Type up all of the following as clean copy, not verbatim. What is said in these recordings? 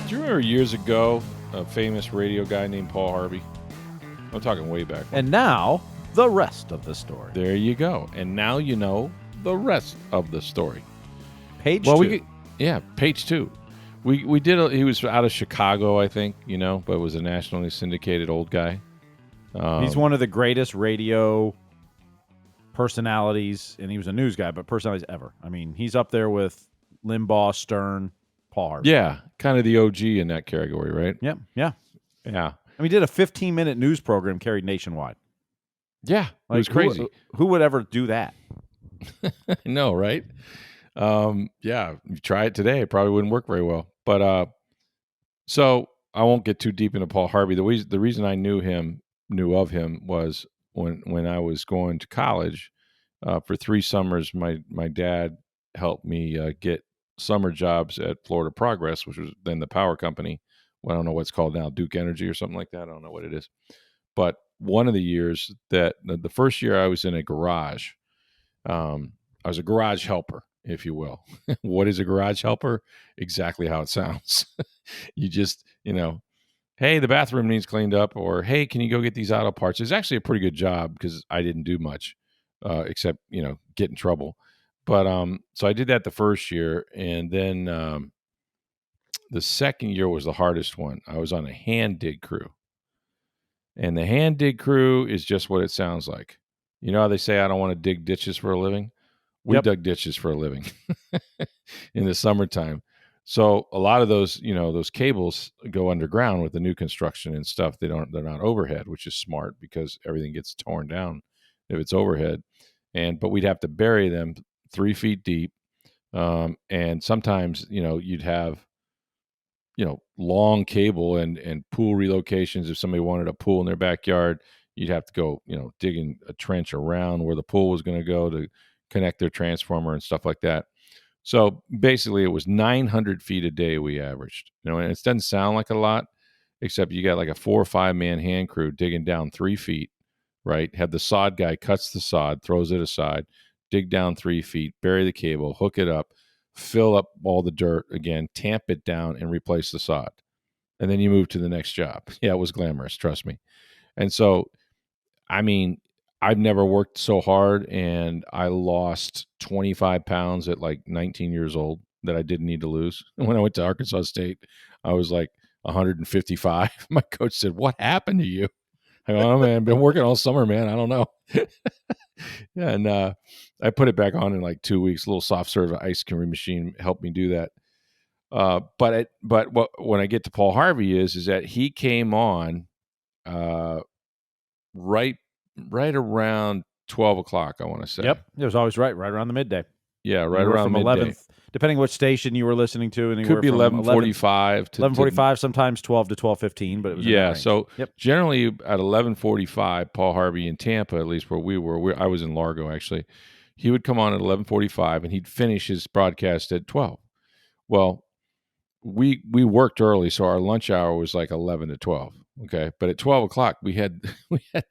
Do you remember years ago a famous radio guy named Paul Harvey? I'm talking way back. And now, the rest of the story. There you go. And now you know the rest of the story. Page 2. Page 2. We did. He was out of Chicago, I think, but was a nationally syndicated old guy. He's one of the greatest radio personalities, and he was a news guy, but personalities ever. I mean, he's up there with Limbaugh, Stern, Paul Harvey. Yeah, kind of the OG in that category, right? Yeah. Yeah. I mean, he did a 15-minute news program carried nationwide. Yeah, it was crazy. Who would ever do that? No, right? Yeah, you try it today, it probably wouldn't work very well. But so I won't get too deep into Paul Harvey. The reason I knew of him was when I was going to college for 3 summers. My dad helped me get summer jobs at Florida Progress, which was then the power company. Well, I don't know what's called now, Duke Energy or something like that. I don't know what it is. But one of the years that the first year I was in a garage, I was a garage helper, if you will. What is a garage helper? Exactly how it sounds. You just, hey, the bathroom needs cleaned up, or hey, can you go get these auto parts? It's actually a pretty good job because I didn't do much except, get in trouble. But so I did that the first year, and then the second year was the hardest one. I was on a hand dig crew. And the hand dig crew is just what it sounds like. You know how they say, I don't want to dig ditches for a living? We dug ditches for a living in the summertime. So a lot of those, those cables go underground with the new construction and stuff. They're not overhead, which is smart because everything gets torn down if it's overhead. But we'd have to bury them 3 feet deep. And sometimes, you'd have, long cable and pool relocations. If somebody wanted a pool in their backyard, you'd have to go, digging a trench around where the pool was going to go to connect their transformer and stuff like that. So basically it was 900 feet a day we averaged, and it doesn't sound like a lot, except you got like a 4 or 5 man hand crew digging down 3 feet, right? Have the sod guy cuts the sod, throws it aside, dig down 3 feet, bury the cable, hook it up, fill up all the dirt again, tamp it down, and replace the sod. And then you move to the next job. Yeah, it was glamorous, trust me. And so, I mean, I've never worked so hard, and I lost 25 pounds at like 19 years old that I didn't need to lose. When I went to Arkansas State, I was like 155. My coach said, "What happened to you?" I go, "Oh, man, I've been working all summer, man. I don't know." And I put it back on in like 2 weeks. A little soft serve ice cream machine helped me do that. But when I get to Paul Harvey is that he came on right around 12 o'clock, I want to say. Yep, it was always right around the midday. Yeah, right around from midday. 11th, depending which station you were listening to. And could be 11:45 to 11:45, sometimes 12 to 12:15. But it was so generally at 11:45, Paul Harvey in Tampa, at least where we were, I was in Largo actually. He would come on at 11:45 and he'd finish his broadcast at 12. Well, we worked early, so our lunch hour was like 11 to 12. Okay, but at 12 o'clock we had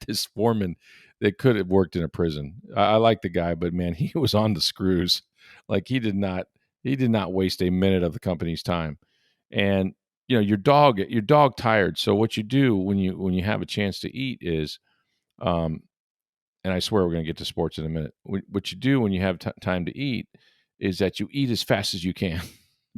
this foreman that could have worked in a prison. I like the guy, but man, he was on the screws. Like he did not waste a minute of the company's time. And your dog tired. So what you do when you have a chance to eat is, and I swear we're going to get to sports in a minute. What you do when you have time to eat is that you eat as fast as you can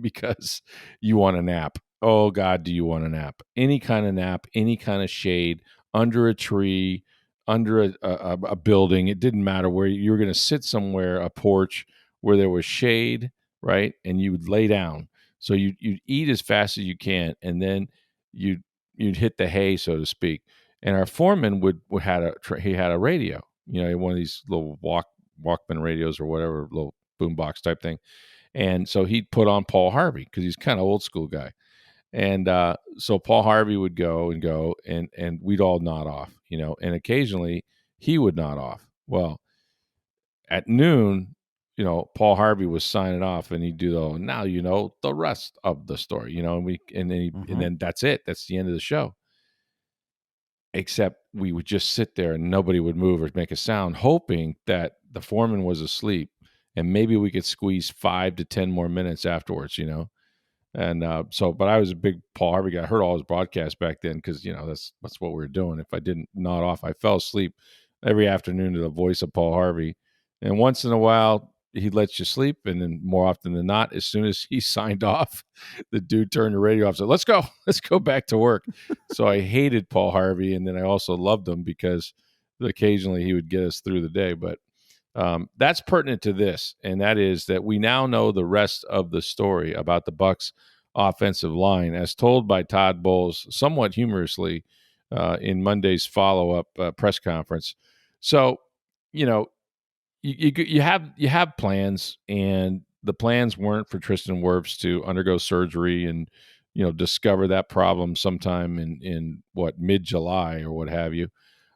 because you want a nap. Oh God, do you want a nap? Any kind of nap, any kind of shade, under a tree, under a building. It didn't matter where you were going to sit somewhere, a porch where there was shade, right? And you would lay down. So you'd eat as fast as you can, and then you'd hit the hay, so to speak. And our foreman had a radio, one of these little Walkman radios or whatever, little boombox type thing. And so he'd put on Paul Harvey because he's kind of old school guy. And so Paul Harvey would go, and we'd all nod off, and occasionally he would nod off. Well, at noon, Paul Harvey was signing off, and he'd do the rest of the story, and then that's it. That's the end of the show. Except we would just sit there and nobody would move or make a sound, hoping that the foreman was asleep and maybe we could squeeze 5 to 10 more minutes afterwards, And but I was a big Paul Harvey guy. I heard all his broadcasts back then because that's what we were doing. If I didn't nod off, I fell asleep every afternoon to the voice of Paul Harvey. And once in a while, he lets you sleep, and then more often than not, as soon as he signed off, the dude turned the radio off. Said, "Let's go back to work." So I hated Paul Harvey, and then I also loved him because occasionally he would get us through the day. But that's pertinent to this, and that is that we now know the rest of the story about the Bucs offensive line, as told by Todd Bowles, somewhat humorously, in Monday's follow-up press conference. So, you know, you have plans, and the plans weren't for Tristan Wirfs to undergo surgery and discover that problem sometime in what, mid-July or what have you.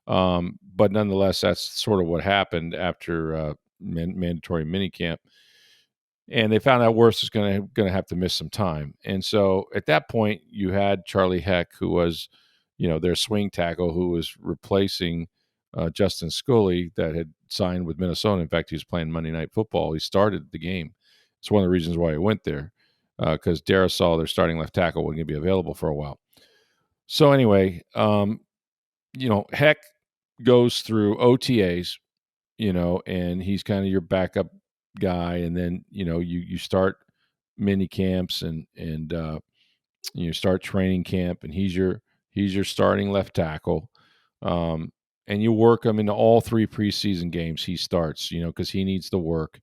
But nonetheless, that's sort of what happened after mandatory minicamp, and they found out Wirfs was going to have to miss some time. And so at that point, you had Charlie Heck, who was, their swing tackle, who was replacing Justin Scully, that had signed with Minnesota. In fact, he was playing Monday Night Football. He started the game. It's one of the reasons why he went there, because Darrisaw, their starting left tackle, wasn't going to be available for a while. So anyway, Heck goes through OTAs, and he's kind of your backup guy. And then, you start mini camps and you start training camp, and he's your starting left tackle. And you work him into all 3 preseason games he starts, because he needs to work.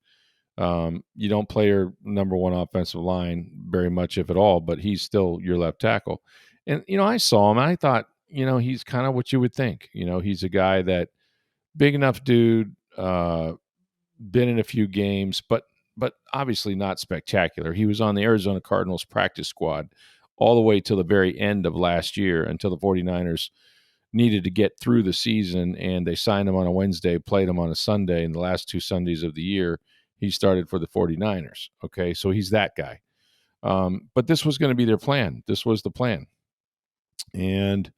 You don't play your number one offensive line very much, if at all, but he's still your left tackle. And, I saw him and I thought, he's kind of what you would think. He's a guy that big enough dude, been in a few games, but obviously not spectacular. He was on the Arizona Cardinals practice squad all the way till the very end of last year, until the 49ers needed to get through the season, and they signed him on a Wednesday, played him on a Sunday, and the last 2 Sundays of the year, he started for the 49ers. Okay, so he's that guy. But this was going to be their plan. This was the plan. And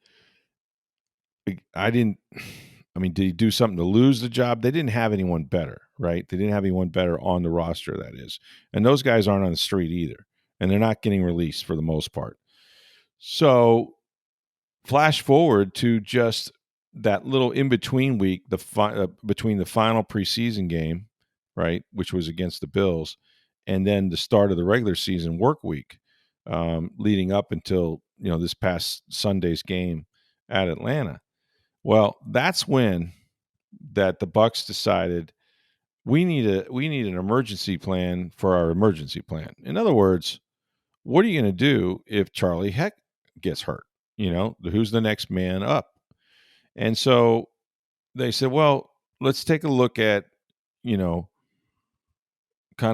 did he do something to lose the job? They didn't have anyone better, right? They didn't have anyone better on the roster, that is. And those guys aren't on the street either. And they're not getting released for the most part. So flash forward to just that little in-between week, between the final preseason game, right, which was against the Bills, and then the start of the regular season work week, leading up until, this past Sunday's game at Atlanta. Well, that's when that the Bucs decided we need an emergency plan for our emergency plan. In other words, what are you going to do if Charlie Heck gets hurt? Who's the next man up? And so they said, well, let's take a look at, kind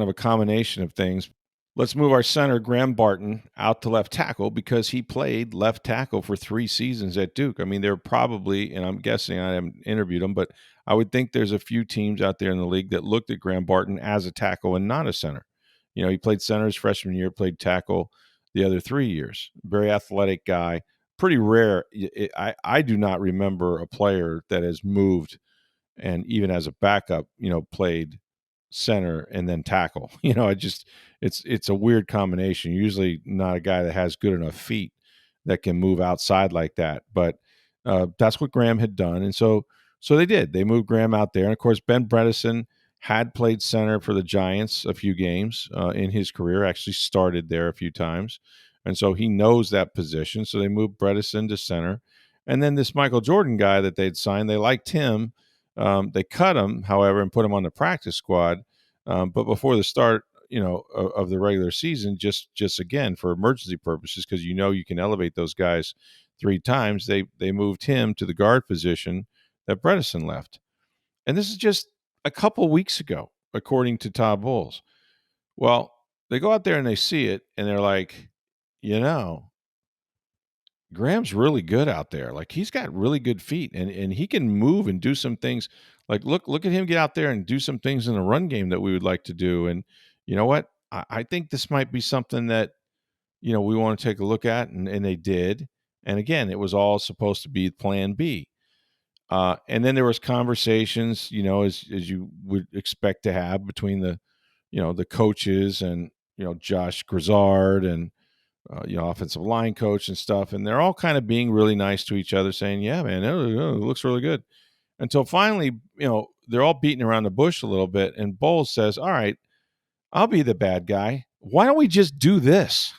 of a combination of things. Let's move our center, Graham Barton, out to left tackle, because he played left tackle for 3 seasons at Duke. I mean, they're probably, and I'm guessing, I haven't interviewed them, but I would think there's a few teams out there in the league that looked at Graham Barton as a tackle and not a center. He played center his freshman year, played tackle the other 3 years. Very athletic guy. Pretty rare. I do not remember a player that has moved and even as a backup, played center and then tackle. It's a weird combination. Usually not a guy that has good enough feet that can move outside like that. But that's what Graham had done. And so they did. They moved Graham out there. And of course, Ben Bredeson had played center for the Giants a few games in his career, actually started there a few times. And so he knows that position. So they moved Bredeson to center. And then this Michael Jordan guy that they'd signed, they liked him. They cut him, however, and put him on the practice squad. But before the start, of the regular season, just again for emergency purposes, because you can elevate those guys 3 times. They moved him to the guard position that Bredeson left, and this is just a couple weeks ago, according to Todd Bowles. Well, they go out there and they see it, and they're like, Graham's really good out there. Like, he's got really good feet, and he can move and do some things. Like, look at him get out there and do some things in the run game that we would like to do. And you know what? I think this might be something that, we want to take a look at. And they did. And again, it was all supposed to be plan B. And then there was conversations, as you would expect to have between the coaches and, Josh Grizzard and offensive line coach and stuff, and they're all kind of being really nice to each other, saying, "Yeah, man, it looks really good." Until finally, they're all beating around the bush a little bit, and Bowles says, "All right, I'll be the bad guy. Why don't we just do this?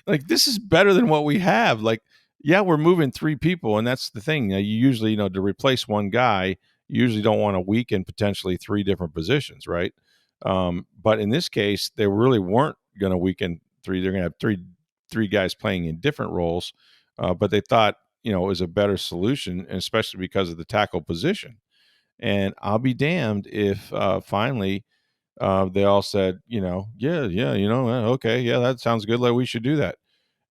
Like, this is better than what we have. Like, yeah, we're moving three people, and that's the thing. You usually, to replace one guy, you usually don't want to weaken potentially three different positions, right? But in this case, they really weren't going to weaken three. They're going to have three guys playing in different roles, but they thought it was a better solution, especially because of the tackle position. And I'll be damned if finally they all said, yeah, okay, yeah, that sounds good. Like we should do that.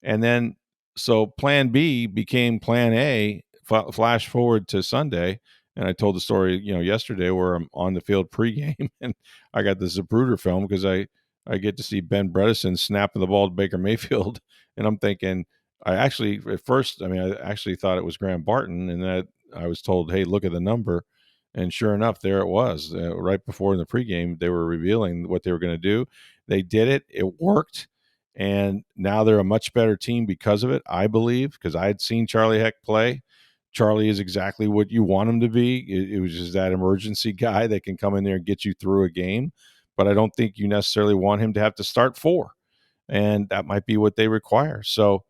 And then, so plan B became plan A, flash forward to Sunday. And I told the story, yesterday where I'm on the field pregame and I got the Zapruder film because I get to see Ben Bredeson snapping the ball to Baker Mayfield. And I'm thinking, I actually, at first, I actually thought it was Graham Barton. And that I was told, hey, look at the number. And sure enough, there it was. Right before in the pregame, they were revealing what they were going to do. They did it. It worked. And now they're a much better team because of it, I believe, because I had seen Charlie Heck play. Charlie is exactly what you want him to be. It was just that emergency guy that can come in there and get you through a game. But I don't think you necessarily want him to have to start four. And that might be what they require. So,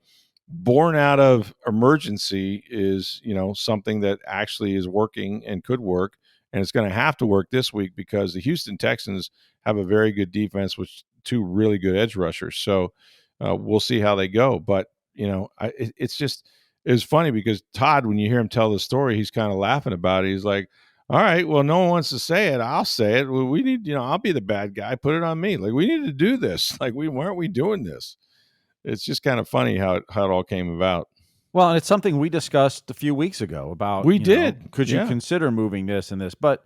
born out of emergency is something that actually is working and could work, and it's going to have to work this week because the Houston Texans have a very good defense with two really good edge rushers. So we'll see how they go. But it's funny because Todd, when you hear him tell the story, he's kind of laughing about it. He's like, all right, well, no one wants to say it, I'll say it. Well, we need, I'll be the bad guy, put it on me. Like, we need to do this. Like, why aren't we doing this? It's just kind of funny how it all came about. Well, and it's something we discussed a few weeks ago about, We did. Could you consider moving this and this? But,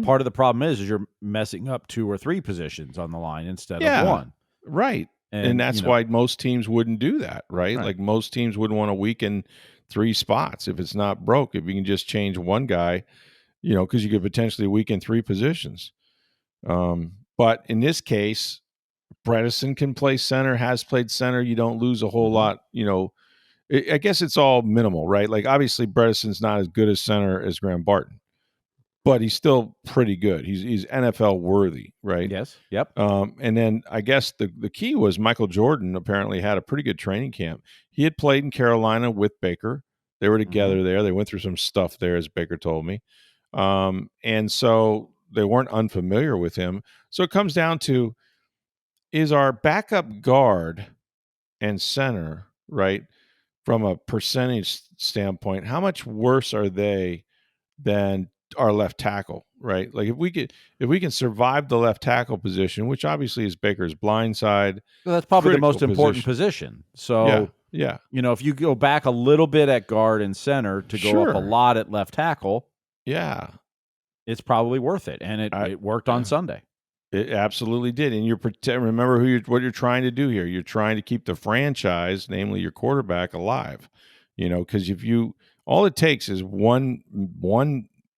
part of the problem is you're messing up two or three positions on the line instead of one. Right. And that's why most teams wouldn't do that, right? Like most teams wouldn't want to weaken three spots if it's not broke. If you can just change one guy, because you could potentially weaken three positions. But in this case, Bredeson can play center, has played center. You don't lose a whole lot, I guess it's all minimal, right? Like, obviously, Bredeson's not as good as center as Graham Barton, but he's still pretty good. He's NFL worthy, right? Yes. Yep. And then I guess the key was Michael Jordan apparently had a pretty good training camp. He had played in Carolina with Baker. They were together there. They went through some stuff there, as Baker told me. And so they weren't unfamiliar with him. So it comes down to, is our backup guard and center, right, from a percentage standpoint, how much worse are they than our left tackle, right? Like, if we can survive the left tackle position, which obviously is Baker's blind side, well, that's probably the most important position. So, yeah. If you go back a little bit at guard and center to go up a lot at left tackle, it's probably worth it. And it worked on Sunday. It absolutely did. And remember what you're trying to do here. You're trying to keep the franchise, namely your quarterback, alive. Because all it takes is one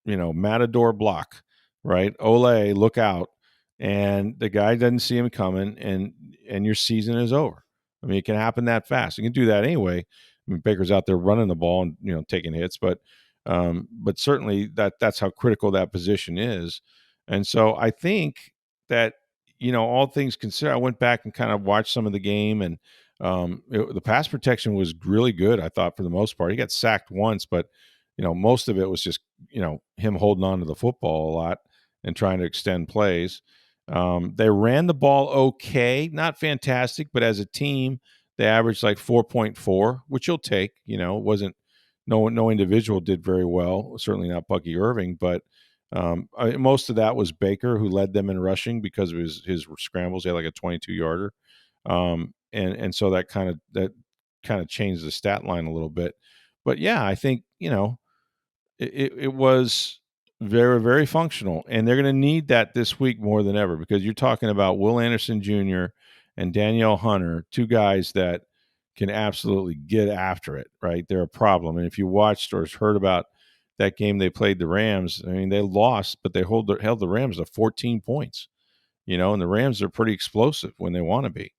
matador block, right? Ole, look out, and the guy doesn't see him coming, and your season is over. I mean, it can happen that fast. You can do that anyway. I mean, Baker's out there running the ball and taking hits, but certainly that's how critical that position is. And so I think that, all things considered, I went back and kind of watched some of the game, and the pass protection was really good, I thought, for the most part. He got sacked once, but most of it was just him holding on to the football a lot and trying to extend plays. They ran the ball okay, not fantastic, but as a team they averaged like 4.4, which you'll take. It wasn't, no individual did very well, certainly not Bucky Irving, but most of that was Baker, who led them in rushing because of his scrambles. He had like a 22-yarder. And so that kind of changed the stat line a little bit. But yeah, I think, it was very, very functional, and they're going to need that this week more than ever, because you're talking about Will Anderson Jr. and Danielle Hunter, two guys that can absolutely get after it, right? They're a problem. And if you watched or heard about that game they played the Rams, I mean, they lost, but they held the Rams to 14 points, and the Rams are pretty explosive when they want to be.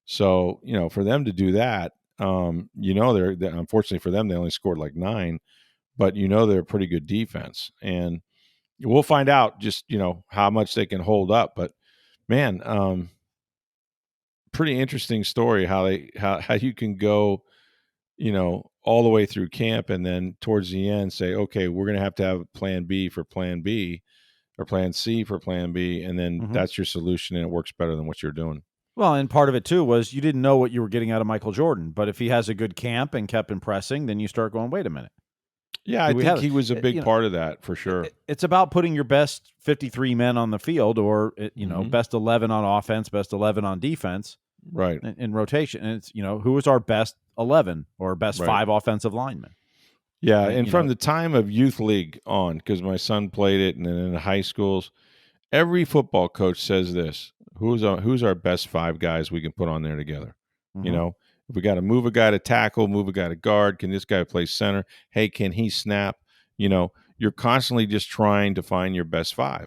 So, for them to do that, they're unfortunately for them, they only scored like 9, but they're a pretty good defense. And we'll find out just, how much they can hold up. But man, pretty interesting story how you can go, all the way through camp and then towards the end say, okay, we're going to have plan B for plan B or plan C for plan B. And then that's your solution and it works better than what you're doing. Well, and part of it too was you didn't know what you were getting out of Michael Jordan, but if he has a good camp and kept impressing, then you start going, wait a minute. Yeah, I think he was a big part of that for sure. It's about putting your best 53 men on the field or, best 11 on offense, best 11 on defense. Right. In rotation. And it's, who is our best 11 or best 5 offensive linemen? Yeah, and from the time of youth league on, because my son played it, and then in the high schools, every football coach says this: who's our best 5 guys we can put on there together? If we got to move a guy to tackle, move a guy to guard, can this guy play center? Hey, can he snap? You're constantly just trying to find your best 5,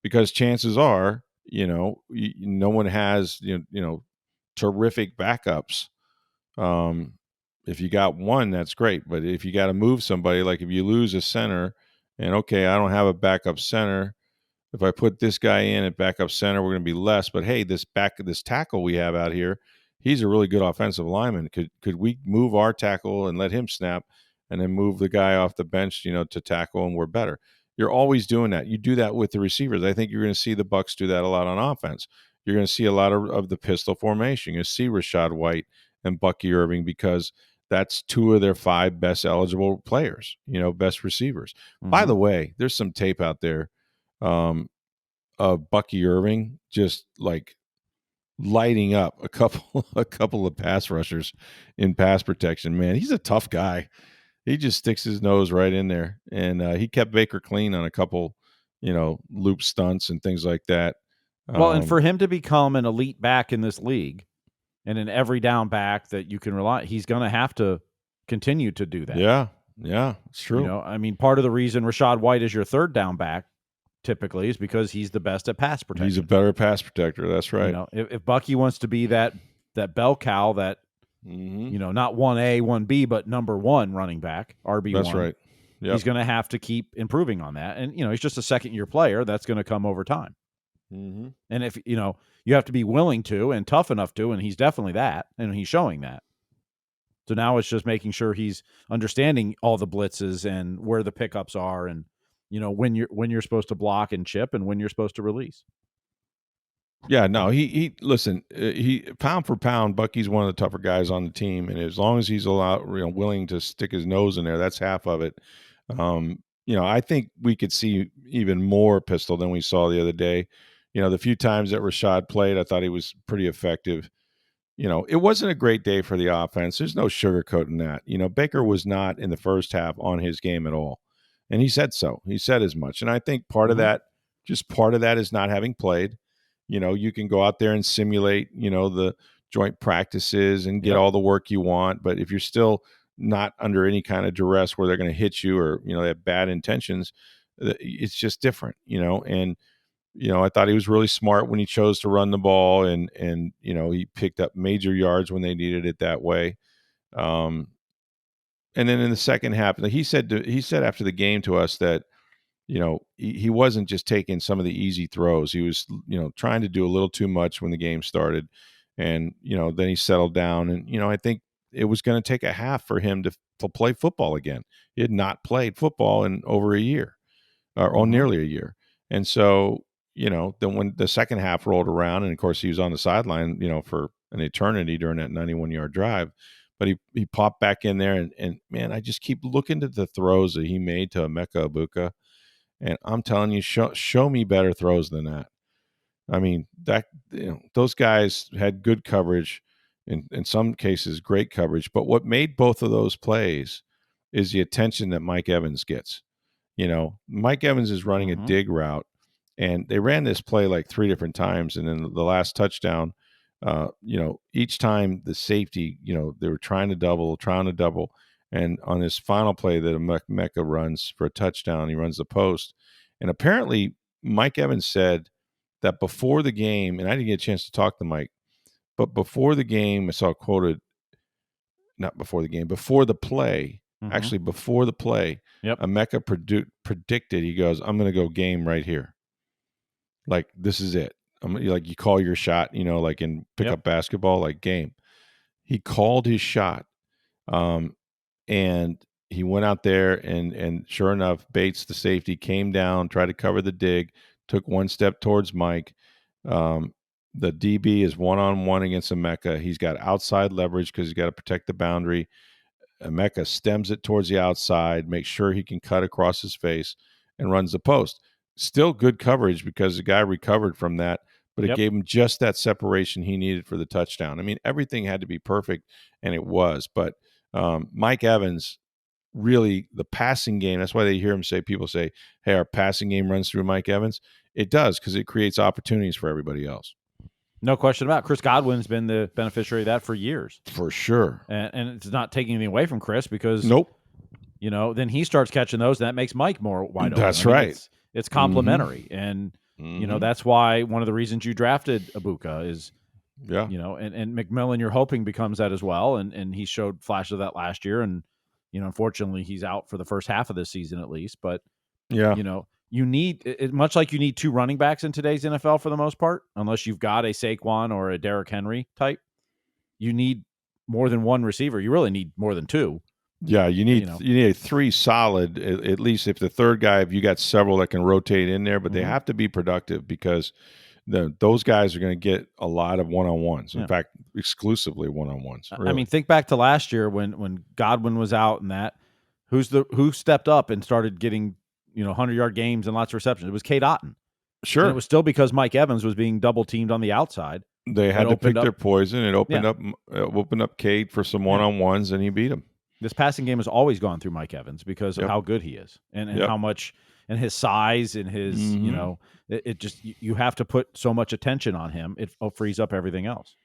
because chances are, no one has terrific backups. If you got one, that's great. But if you got to move somebody, like if you lose a center and okay, I don't have a backup center. If I put this guy in at backup center, we're going to be less. But hey, this tackle we have out here, he's a really good offensive lineman. Could we move our tackle and let him snap and then move the guy off the bench, to tackle, and we're better. You're always doing that. You do that with the receivers. I think you're going to see the Bucs do that a lot on offense. You're going to see a lot of the pistol formation. You're going to see Rachaad White and Bucky Irving because that's 2 of their 5 best eligible players, best receivers. By the way, there's some tape out there of Bucky Irving just like lighting up a couple of pass rushers in pass protection. Man, he's a tough guy. He just sticks his nose right in there, and he kept Baker clean on a couple, loop stunts and things like that. Well, and for him to become an elite back in this league and an every down back that you can rely, he's going to have to continue to do that. Yeah, it's true. Part of the reason Rachaad White is your 3rd down back typically is because he's the best at pass protection. He's a better pass protector. That's right. If Bucky wants to be that bell cow, that not 1A, 1B, but number 1 running back, RB1. That's right. Yep. He's going to have to keep improving on that, and he's just a second-year player. That's going to come over time. And if you have to be willing to and tough enough to, and he's definitely that, and he's showing that. So now it's just making sure he's understanding all the blitzes and where the pickups are, and when you're supposed to block and chip and when you're supposed to release. Yeah, no, he listen, he pound for pound, Bucky's one of the tougher guys on the team, and as long as he's willing to stick his nose in there, that's half of it. I think we could see even more pistol than we saw the other day. The few times that Rachaad played, I thought he was pretty effective. It wasn't a great day for the offense. There's no sugarcoating that. Baker was not in the first half on his game at all. And he said so. He said as much. And I think part of that is not having played. You can go out there and simulate, the joint practices and get all the work you want. But if you're still not under any kind of duress where they're going to hit you or, they have bad intentions, it's just different, and I thought he was really smart when he chose to run the ball and he picked up major yards when they needed it that way. And then in the second half, he said after the game to us that, he wasn't just taking some of the easy throws. He was, trying to do a little too much when the game started. And, then he settled down. And, I think it was going to take a half for him to play football again. He had not played football in over a year or nearly a year. And so, then when the second half rolled around, and of course he was on the sideline, for an eternity during that 91-yard drive, but he popped back in there and man, I just keep looking at the throws that he made to Emeka Egbuka, and I'm telling you, show me better throws than that. I mean, that those guys had good coverage, in some cases great coverage, but what made both of those plays is the attention that Mike Evans gets. Mike Evans is running a dig route, and they ran this play like 3 different times, and then the last touchdown, each time the safety, they were trying to double, and on this final play that Emeka runs for a touchdown, he runs the post, and apparently Mike Evans said that before the game, and I didn't get a chance to talk to Mike, But before the game, I saw quoted, not before the game, before the play, actually before the play, Emeka predicted, he goes, I'm going to go game right here. Like, this is it. Like, you call your shot, like in pickup basketball, like game. He called his shot, and he went out there, and sure enough, Bates, the safety, came down, tried to cover the dig, took one step towards Mike. The DB is one-on-one against Emeka. He's got outside leverage because he's got to protect the boundary. Emeka stems it towards the outside, makes sure he can cut across his face, and runs the post. Still good coverage because the guy recovered from that, but it gave him just that separation he needed for the touchdown. I mean, everything had to be perfect, and it was. But Mike Evans, really, the passing game, that's why they hear him say, people say, hey, our passing game runs through Mike Evans. It does, because it creates opportunities for everybody else. No question about it. Chris Godwin's been the beneficiary of that for years. For sure. And it's not taking anything away from Chris because, nope. Then he starts catching those, and that makes Mike more wide open. That's right. It's complementary. And, that's why one of the reasons you drafted Ibuka is, and McMillan, you're hoping becomes that as well. And he showed flashes of that last year. And, unfortunately, he's out for the first half of this season at least. But, you need it, much like you need two running backs in today's NFL for the most part, unless you've got a Saquon or a Derrick Henry type. You need more than one receiver. You really need more than two. Yeah, you need a three solid, at least if the third guy, if you got several that can rotate in there, but they have to be productive because those guys are going to get a lot of one-on-ones. In fact, exclusively one-on-ones. Really. I mean, think back to last year when Godwin was out and that. Who stepped up and started getting 100-yard games and lots of receptions? It was Cade Otton. Sure. And it was still because Mike Evans was being double teamed on the outside. They had to pick their poison. It opened up Cade for some one-on-ones, and he beat him. This passing game has always gone through Mike Evans because of how good he is and how much, and his size and his, it just, you have to put so much attention on him. It frees up everything else.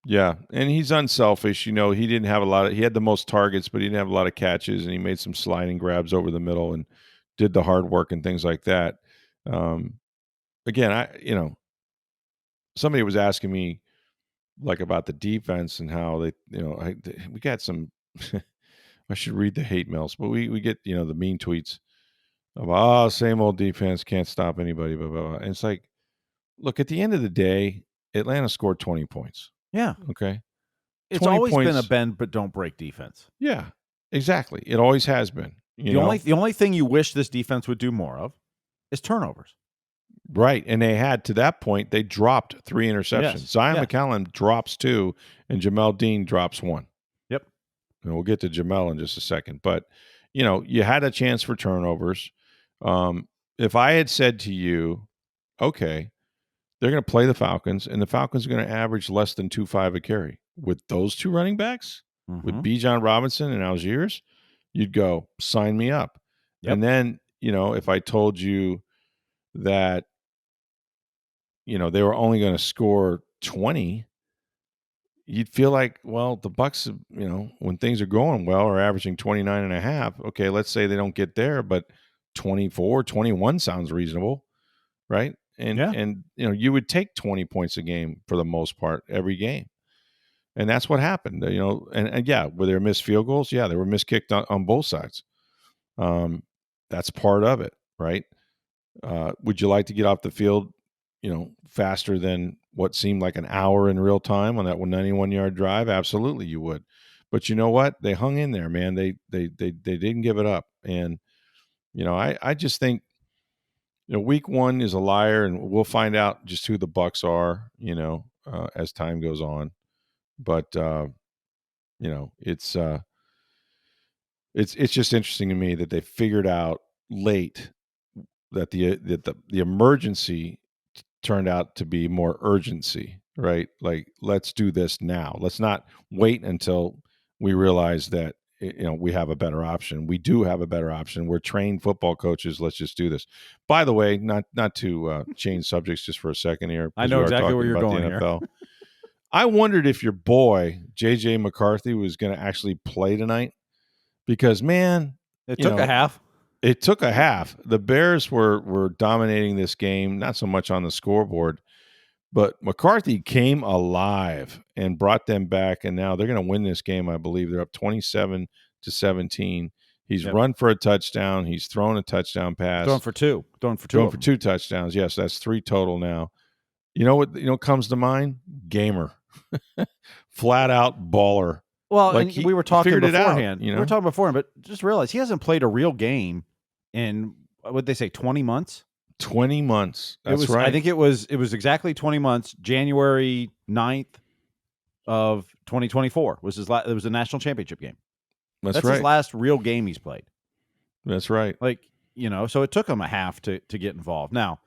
Yeah, and he's unselfish. He didn't have he had the most targets, but he didn't have a lot of catches, and he made some sliding grabs over the middle and did the hard work and things like that. Again, somebody was asking me like about the defense and how they, we got some, I should read the hate mails, but we get, the mean tweets of, same old defense, can't stop anybody, blah, blah, blah. And it's like, look, at the end of the day, Atlanta scored 20 points. Yeah. Okay. It's always been a bend but don't break defense. Yeah, exactly. It always has been. The only thing you wish this defense would do more of is turnovers. Right. And they had, to that point, they dropped 3 interceptions. Yes. Zion McCallum drops 2 and Jamel Dean drops 1. Yep. And we'll get to Jamel in just a second. But, you had a chance for turnovers. If I had said to you, okay, they're going to play the Falcons, and the Falcons are going to average less than 2.5 a carry with those 2 running backs, with Bijan Robinson and Algiers, you'd go, sign me up. Yep. And then, if I told you that, they were only going to score 20, you'd feel like, well, the Bucs, when things are going well, are averaging 29.5. Okay, let's say they don't get there, but 24, 21 sounds reasonable, right? And you would take 20 points a game for the most part every game. And that's what happened, and were there missed field goals? Yeah, they were missed kicked on both sides. That's part of it, right? Would you like to get off the field, faster than what seemed like an hour in real time on that 91-yard drive? Absolutely, you would. But you know what? They hung in there, man. They didn't give it up. And I just think week 1 is a liar, and we'll find out just who the Bucs are, as time goes on. But it's just interesting to me that they figured out late that the emergency turned out to be more urgency, right? Like, let's do this now. Let's not wait until we realize that we have a better option. We do have a better option. We're trained football coaches. Let's just do this. By the way, not to change subjects just for a second here. I know exactly where you're going here. I wondered if your boy JJ McCarthy was going to actually play tonight, because man, it took a half. It took a half. The Bears were dominating this game, not so much on the scoreboard, But McCarthy came alive and brought them back, and now they're going to win this game, I believe. They're up 27-17. He's run for a touchdown. He's thrown a touchdown pass. Throwing for two. Throwing for 2 touchdowns. Yes, that's 3 total now. You know what comes to mind? Gamer. Flat out baller. Well, like we were talking beforehand. We were talking beforehand, but just realize he hasn't played a real game in, what they say, 20 months? 20 months. That's right. I think it was exactly 20 months. January 9th of 2024 was it was a national championship game. That's right. His last real game he's played. That's right. So it took him a half to get involved. Now,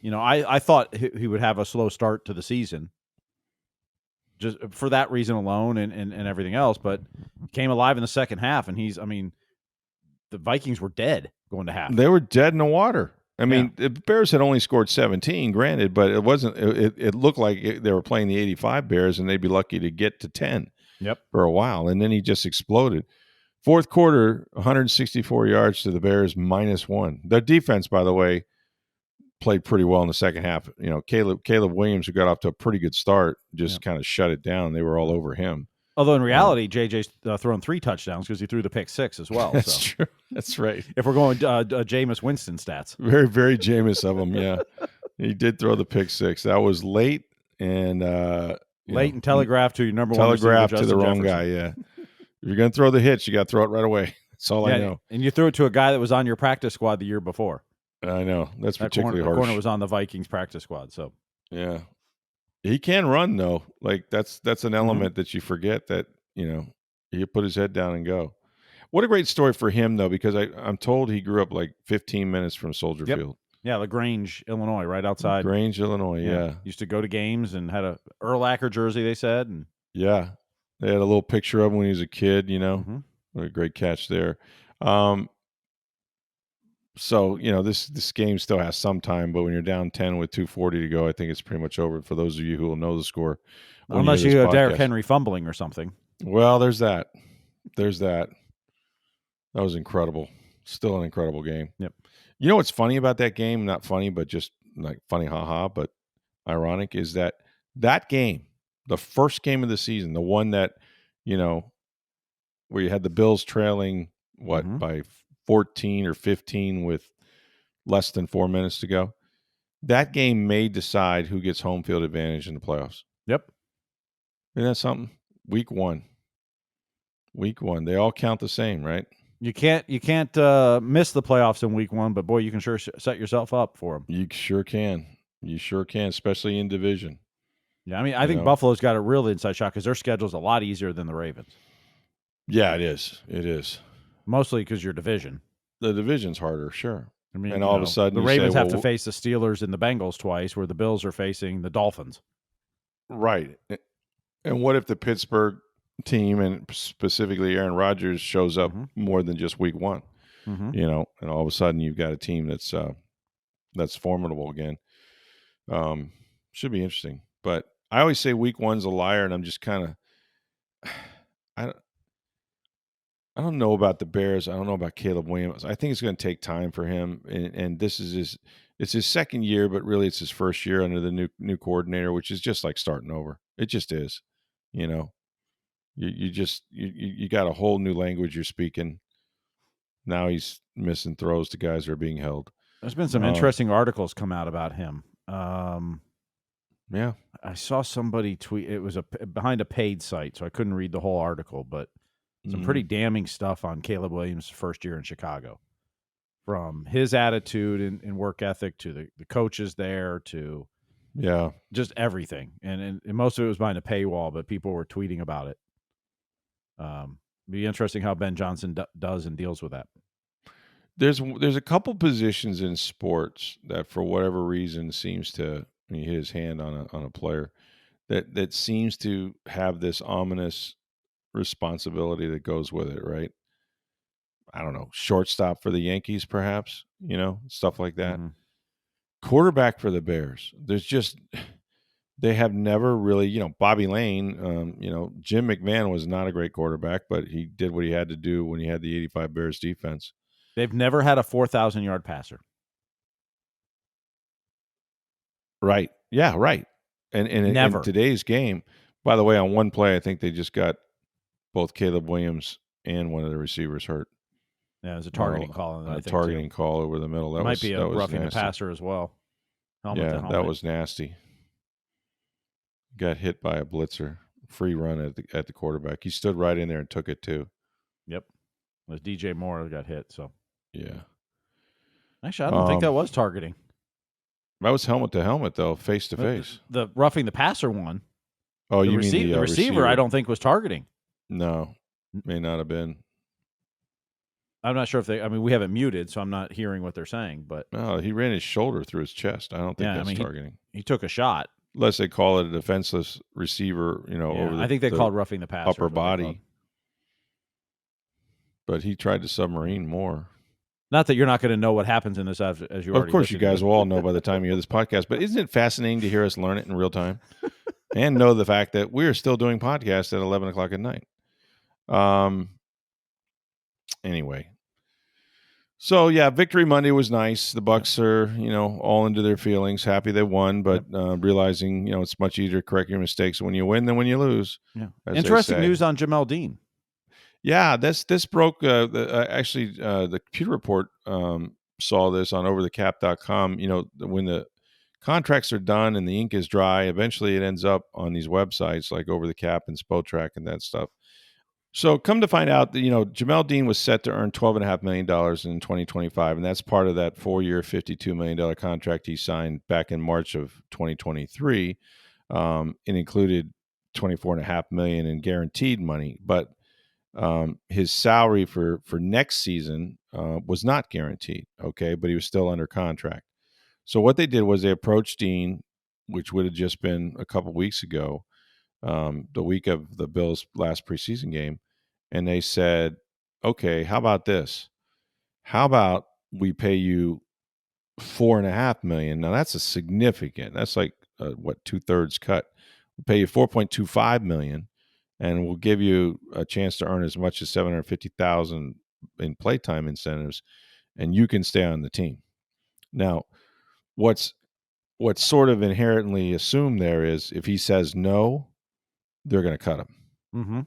I thought he would have a slow start to the season just for that reason alone and everything else, but came alive in the second half, and the Vikings were dead going to half. They were dead in the water. The Bears had only scored 17, granted, but it wasn't. It looked like they were playing the 85 Bears, and they'd be lucky to get to 10 for a while. And then he just exploded. Fourth quarter, 164 yards to the Bears, -1. Their defense, by the way, played pretty well in the second half. Caleb Williams, who got off to a pretty good start, just kind of shut it down. They were all over him. Although in reality, JJ's thrown 3 touchdowns because he threw the pick 6 as well. That's true. That's right. If we're going Jameis Winston stats. Very, very Jameis of him, yeah. He did throw the pick 6. That was late and late and telegraphed to your number one receiver, telegraphed to the wrong Jefferson. guy, yeah. If you're going to throw the hits, you got to throw it right away. That's all I know. And you threw it to a guy that was on your practice squad the year before. I know. That's particularly harsh. The corner was on the Vikings practice squad, so. Yeah. He can run, though. That's an element that you forget that, he put his head down and go. What a great story for him, though, because I'm told he grew up 15 minutes from Soldier Field. Yeah, LaGrange, Illinois, right outside. LaGrange, Illinois, yeah. Used to go to games and had a Urlacher jersey, they said. And yeah. They had a little picture of him when he was a kid, What a great catch there. So, this game still has some time, but when you're down 10 with 2:40 to go, I think it's pretty much over for those of you who will know the score. Unless you go Derrick Henry fumbling or something. Well, there's that. That was incredible. Still an incredible game. Yep. You know what's funny about that game? Not funny, but just funny, haha, but ironic is that game, the first game of the season, the one that, where you had the Bills trailing, by 14 or 15 with less than 4 minutes to go. That game may decide who gets home field advantage in the playoffs. Yep. Isn't that something? Week one. They all count the same, right? You can't miss the playoffs in week 1, but boy, you can sure set yourself up for them. You sure can. Especially in division. Yeah, I think Buffalo's got a real inside shot because their schedule's a lot easier than the Ravens. Yeah, it is. It is. Mostly because your division. The division's harder, sure. And all of a sudden, the Ravens have to face the Steelers and the Bengals twice, where the Bills are facing the Dolphins. Right. And what if the Pittsburgh team, and specifically Aaron Rodgers, shows up more than just week 1? And all of a sudden you've got a team that's formidable again. Should be interesting. But I always say week 1's a liar, and I'm just kind of I don't know about the Bears. I don't know about Caleb Williams. I think it's going to take time for him, and this is it's his second year, but really it's his first year under the new coordinator, which is just like starting over. It just is, You got a whole new language you're speaking. Now he's missing throws to guys that are being held. There's been some interesting articles come out about him. Yeah, I saw somebody tweet. It was behind a paid site, so I couldn't read the whole article, but some pretty damning stuff on Caleb Williams' first year in Chicago, from his attitude and work ethic to the coaches there to just everything. And most of it was behind a paywall, but people were tweeting about it. Be interesting how Ben Johnson does and deals with that. There's a couple positions in sports that, for whatever reason, seems to, when you hit his hand on a player, that seems to have this ominous responsibility that goes with it, right? I don't know, shortstop for the Yankees, perhaps, stuff like that. Quarterback for the Bears. They have never really, Bobby Lane, Jim McMahon was not a great quarterback, but he did what he had to do when he had the 85 Bears defense. They've never had a 4,000-yard passer. Right. Yeah, right. And in today's game, by the way, on one play, I think they just got both Caleb Williams and one of the receivers hurt. Yeah, it was a targeting call. A targeting call over the middle. That might be a roughing nasty. The passer as well. Helmet to helmet. That was nasty. Got hit by a blitzer. Free run at the quarterback. He stood right in there and took it too. Yep. It was DJ Moore who got hit. So yeah. Actually, I don't think that was targeting. That was helmet to helmet though, face to face. The roughing the passer one. Oh, you mean the receiver? I don't think was targeting. No, may not have been. I'm not sure if they. I mean, we have it muted, so I'm not hearing what they're saying. But no, he ran his shoulder through his chest. I don't think that's targeting. He took a shot. Unless they call it a defenseless receiver, over the, I think they called roughing the passer. Upper body. But he tried to submarine more. Not that you're not going to know what happens in this as you already. Of course, you guys will all know by the time you hear this podcast. But isn't it fascinating to hear us learn it in real time and know the fact that we are still doing podcasts at 11 o'clock at night? Anyway. So, yeah, Victory Monday was nice. The Bucs are, all into their feelings, happy they won, but realizing, it's much easier to correct your mistakes when you win than when you lose. Yeah. Interesting news on Jamel Dean. Yeah, this broke. The Computer Report saw this on overthecap.com. When the contracts are done and the ink is dry, eventually it ends up on these websites like Over the Cap and Spotrac and that stuff. So come to find out that, Jamel Dean was set to earn $12.5 million in 2025, and that's part of that 4-year, $52 million contract he signed back in March of 2023. It included $24.5 million in guaranteed money, but his salary for next season was not guaranteed, okay, but he was still under contract. So what they did was they approached Dean, which would have just been a couple weeks ago, the week of the Bills' last preseason game, and they said, okay, how about this? How about we pay you $4.5 million? Now that's that's like what, 2/3 cut. We'll pay you $4.25 million, and we'll give you a chance to earn as much as $750,000 in playtime incentives, and you can stay on the team. Now, what's sort of inherently assumed there is if he says no, they're going to cut him. Mm-hmm.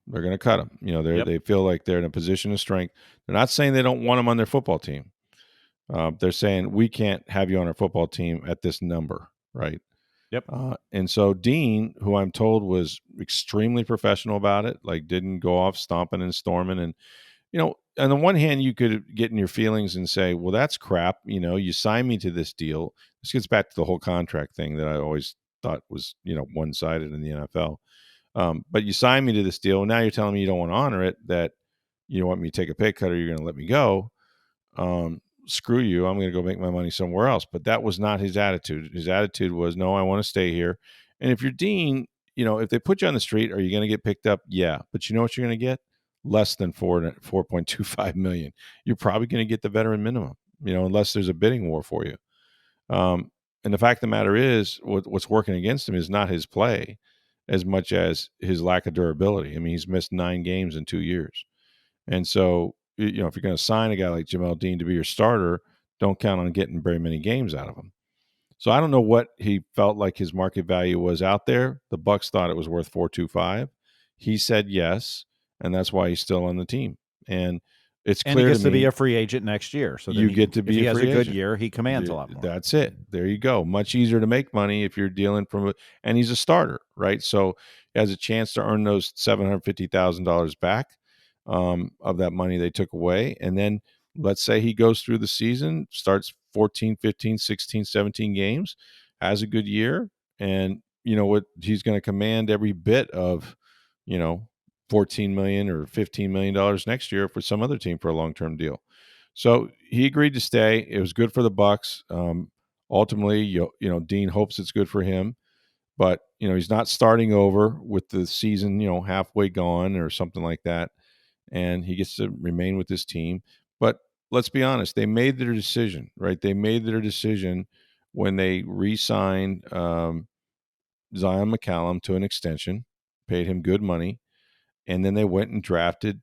They're going to cut him. They feel like they're in a position of strength. They're not saying they don't want him on their football team. They're saying we can't have you on our football team at this number, right? Yep. And so Dean, who I'm told was extremely professional about it, like didn't go off stomping and storming. And, on the one hand, you could get in your feelings and say, well, that's crap. You signed me to this deal. This gets back to the whole contract thing that I always thought was, one-sided in the NFL. But you signed me to this deal, and now you're telling me you don't want to honor it, that you want me to take a pay cut or you're going to let me go. Screw you. I'm going to go make my money somewhere else. But that was not his attitude. His attitude was, no, I want to stay here. And if you're Dean, if they put you on the street, are you going to get picked up? Yeah. But you know what you're going to get? Less than $4.25 million. You're probably going to get the veteran minimum, unless there's a bidding war for you. And the fact of the matter is, what's working against him is not his play as much as his lack of durability. I mean, he's missed 9 games in 2 years. And so, if you're going to sign a guy like Jamel Dean to be your starter, don't count on getting very many games out of him. So I don't know what he felt like his market value was out there. The Bucs thought it was worth $4.25. He said yes, and that's why he's still on the team. And it's clear he gets to be a free agent next year. So you get to be. If he has a good agent. year, he commands a lot more. That's it. There you go. Much easier to make money if you're dealing and he's a starter, right? So he has a chance to earn those $750,000 back of that money they took away. And then let's say he goes through the season, starts 14, 15, 16, 17 games, has a good year, and he's going to command every bit of, $14 million or $15 million next year for some other team for a long-term deal. So he agreed to stay. It was good for the Bucs. Ultimately, Dean hopes it's good for him, but he's not starting over with the season, halfway gone or something like that, and he gets to remain with this team. But let's be honest, they made their decision, right? They made their decision when they re-signed Zion McCallum to an extension, paid him good money, and then they went and drafted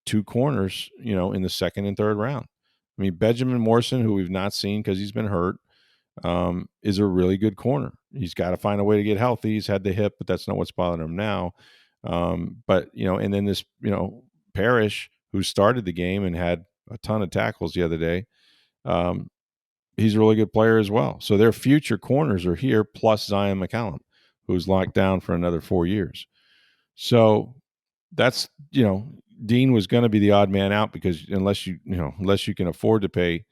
2 corners, in the 2nd and 3rd round. I mean, Benjamin Morrison, who we've not seen because he's been hurt, is a really good corner. He's got to find a way to get healthy. He's had the hip, but that's not what's bothering him now. But and then this Parrish, who started the game and had a ton of tackles the other day, he's a really good player as well. So their future corners are here, plus Zion McCallum, who's locked down for another 4 years. So that's Dean was going to be the odd man out, because unless you can afford to pay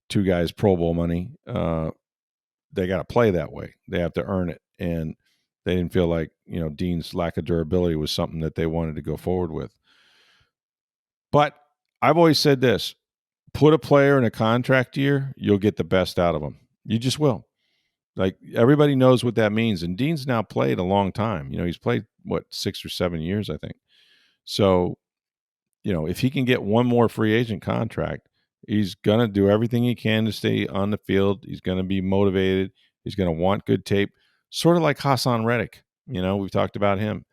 two guys Pro Bowl money, they got to play that way. They have to earn it, and they didn't feel like Dean's lack of durability was something that they wanted to go forward with. But I've always said this: put a player in a contract year, you'll get the best out of them. You just will. Like, everybody knows what that means. And Dean's now played a long time. He's played 6 or 7 years, I think. So, if he can get one more free agent contract, he's going to do everything he can to stay on the field. He's going to be motivated. He's going to want good tape, sort of like Hassan Reddick. We've talked about him.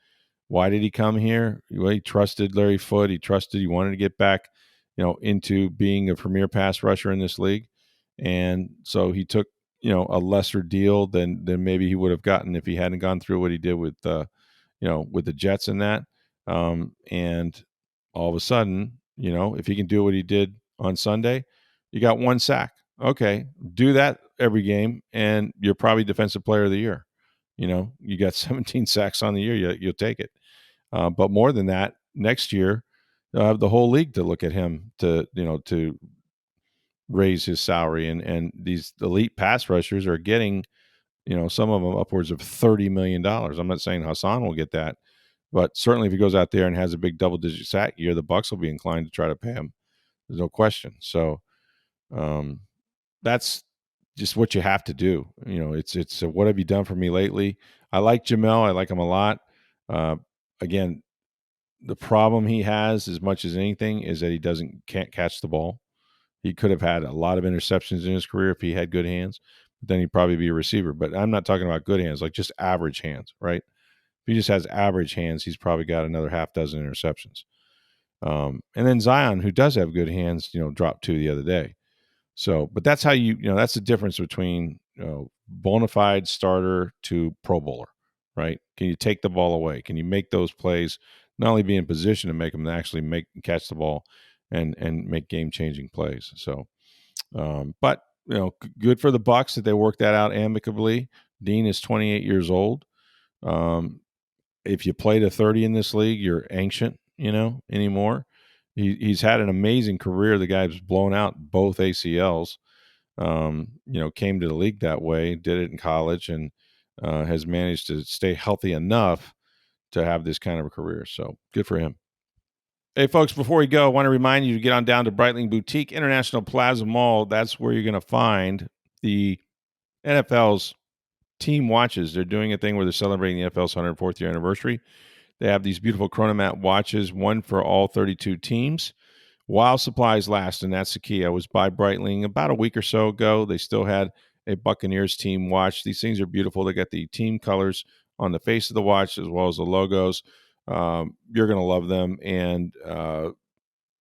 Why did he come here? Well, he trusted Larry Foote. He wanted to get back, into being a premier pass rusher in this league. And so he took, a lesser deal than maybe he would have gotten if he hadn't gone through what he did with, with the Jets and that. And all of a sudden, if he can do what he did on Sunday, you got 1 sack. Okay, do that every game, and you're probably defensive player of the year. You got 17 sacks on the year, you'll take it. But more than that, next year, they'll have the whole league to look at him to raise his salary. And these elite pass rushers are getting, some of them upwards of $30 million. I'm not saying Hassan will get that, but certainly if he goes out there and has a big double-digit sack year, the Bucs will be inclined to try to pay him. There's no question. So that's just what you have to do. It's what have you done for me lately? I like Jamel. I like him a lot. Again, the problem he has, as much as anything, is that he can't catch the ball. He could have had a lot of interceptions in his career if he had good hands, but then he'd probably be a receiver. But I'm not talking about good hands, like just average hands, right? If he just has average hands, he's probably got another half dozen interceptions. And then Zion, who does have good hands, dropped 2 the other day. So, but that's how that's the difference between bona fide starter to Pro Bowler, right? Can you take the ball away? Can you make those plays? Not only be in position to make them, actually catch the ball and make game changing plays. So, but good for the Bucs that they worked that out amicably. Dean is 28 years old. If you play to 30 in this league, you're ancient, anymore. He's had an amazing career. The guy's blown out both ACLs. Came to the league that way, did it in college, and has managed to stay healthy enough to have this kind of a career. So good for him. Hey, folks, before we go, I want to remind you to get on down to Breitling Boutique International Plaza Mall. That's where you're going to find the NFL's team watches. They're doing a thing where they're celebrating the NFL's 104th year anniversary. They have these beautiful Chronomat watches, one for all 32 teams, while supplies last, and that's the key. I was by Breitling about a week or so ago. They still had a Buccaneers team watch. These things are beautiful. They got the team colors on the face of the watch as well as the logos. You're going to love them. And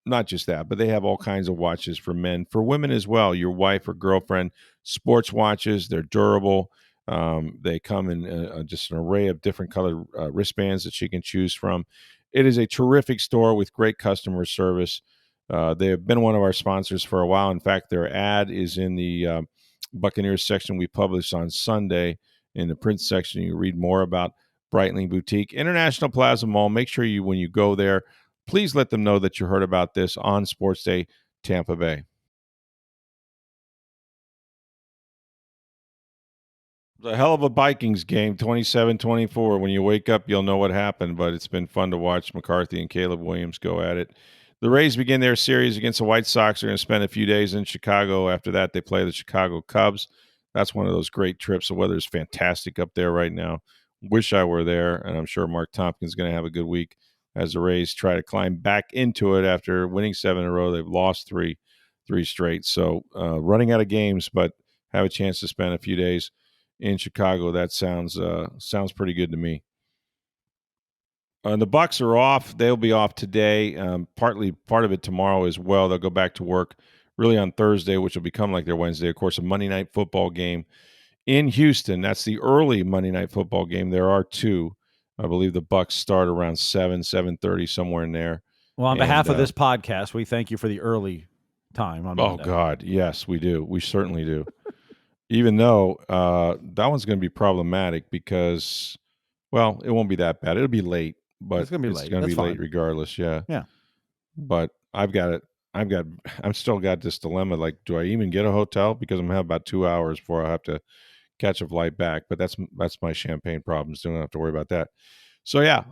not just that, but they have all kinds of watches for men, for women as well. Your wife or girlfriend, sports watches. They're durable. They come in just an array of different colored wristbands that she can choose from. It is a terrific store with great customer service. They have been one of our sponsors for a while. In fact, their ad is in the Buccaneers section we published on Sunday. In the print section, you read more about Breitling Boutique International Plaza Mall. Make sure when you go there, please let them know that you heard about this on Sports Day Tampa Bay. A hell of a Vikings game, 27-24. When you wake up, you'll know what happened, but it's been fun to watch McCarthy and Caleb Williams go at it. The Rays begin their series against the White Sox. They're going to spend a few days in Chicago. After that, they play the Chicago Cubs. That's one of those great trips. The weather is fantastic up there right now. Wish I were there, and I'm sure Mark Tompkins is going to have a good week as the Rays try to climb back into it after winning 7 in a row. They've lost three straight. So running out of games, but have a chance to spend a few days in Chicago. That sounds pretty good to me. The Bucs are off. They'll be off today. Part of it tomorrow as well. They'll go back to work really on Thursday, which will become like their Wednesday. Of course, a Monday night football game in Houston. That's the early Monday Night Football game. There are two. I believe the Bucs start around 7:30, somewhere in there. Well, on behalf of this podcast, we thank you for the early time on Monday. Oh, God. Yes, we do. We certainly do. Even though that one's going to be problematic because, well, it won't be that bad. It'll be late, but it's going to be late regardless. Yeah. Yeah. But I've still got this dilemma. Like, do I even get a hotel? Because I'm going to have about 2 hours before I have to catch a flight back. But that's my champagne problems. Don't have to worry about that. So, yeah,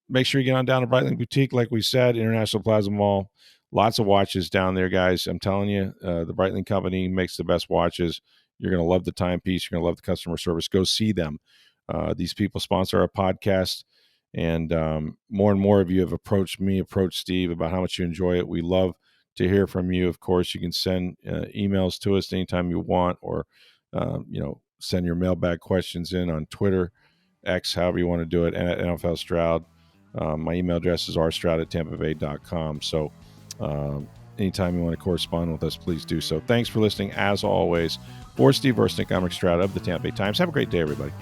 make sure you get on down to Breitling Boutique. Like we said, International Plaza Mall. Lots of watches down there, guys. I'm telling you, the Breitling Company makes the best watches. You're going to love the timepiece. You're going to love the customer service. Go see them. These people sponsor our podcast. And more and more of you have approached Steve about how much you enjoy it. We love to hear from you. Of course, you can send emails to us anytime you want, or send your mailbag questions in on Twitter, X, however you want to do it, and at NFL Stroud. My email address is rstroud@tampabay.com. So anytime you want to correspond with us, please do so. Thanks for listening. As always, for Steve Versnick, I'm Rick Stroud of the Tampa Bay Times. Have a great day, everybody.